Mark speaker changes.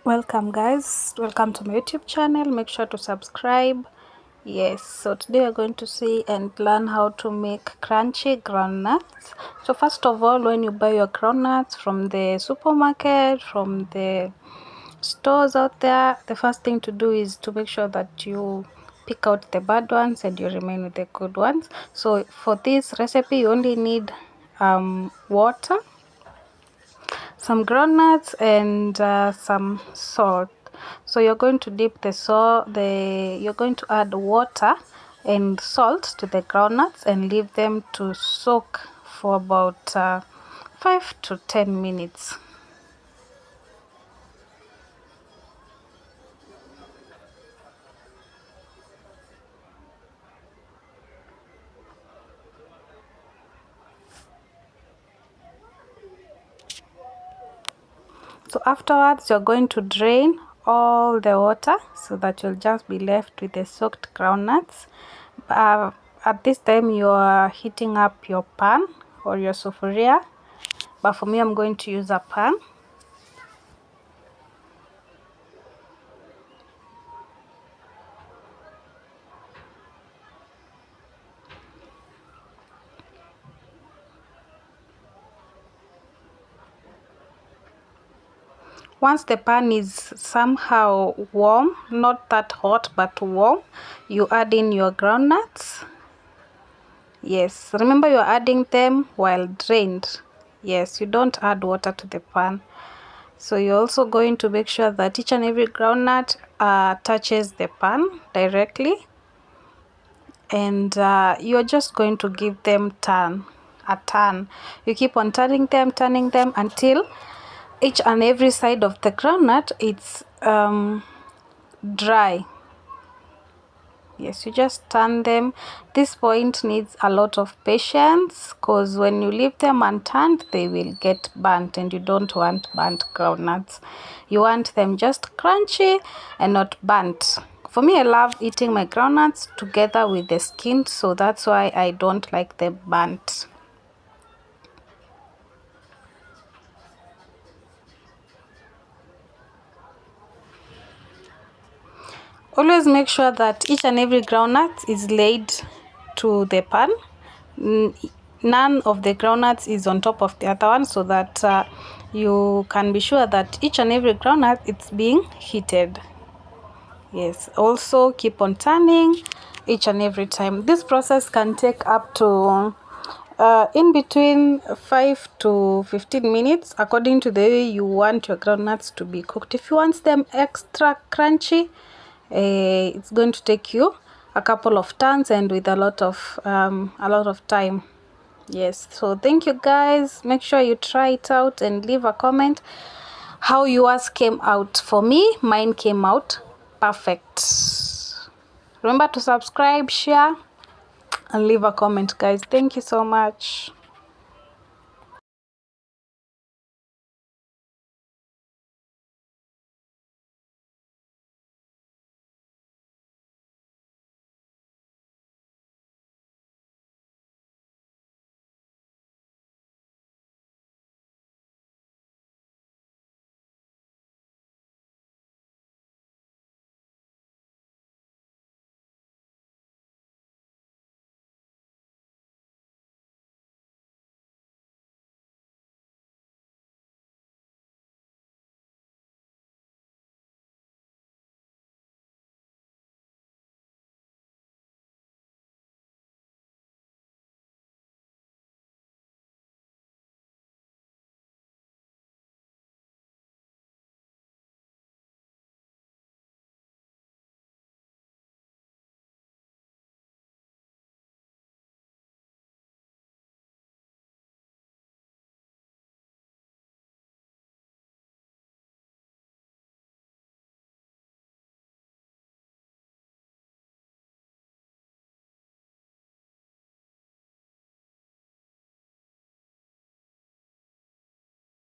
Speaker 1: Welcome guys, welcome to my YouTube channel. Make sure to subscribe. Yes, so today we're going to see and learn how to make crunchy groundnuts. So first of all, when you buy your groundnuts from the supermarket, from the stores out there, the first thing to do is to make sure that you pick out the bad ones and you remain with the good ones. So for this recipe you only need water, some groundnuts, and some salt. So you're going to dip you're going to add water and salt to the groundnuts and leave them to soak for about 5 to 10 minutes. So afterwards you're going to drain all the water so that you'll just be left with the soaked groundnuts. At this time you are heating up your pan or your sufuria, but for me I'm going to use a pan. Once the pan is somehow warm, not that hot but warm, you add in your groundnuts. Yes, remember you're adding them while drained. Yes, you don't add water to the pan. So you're also going to make sure that each and every groundnut touches the pan directly, and you're just going to give them a turn. You keep on turning them until each and every side of the groundnut it's dry. Yes, you just turn them. This point needs a lot of patience because when you leave them unturned they will get burnt, and you don't want burnt groundnuts. You want them just crunchy and not burnt. For me, I love eating my groundnuts together with the skin, so that's why I don't like them burnt. Always make sure that each and every groundnut is laid to the pan. None of the groundnuts is on top of the other one, so that you can be sure that each and every groundnut it's being heated. Yes, also keep on turning each and every time. This process can take up to in between 5 to 15 minutes according to the way you want your groundnuts to be cooked. If you want them extra crunchy, it's going to take you a couple of turns and with a lot of time. Yes, so thank you guys. Make sure you try it out and leave a comment how yours came out. For me, mine came out perfect. Remember to subscribe, share, and leave a comment, guys. Thank you so much.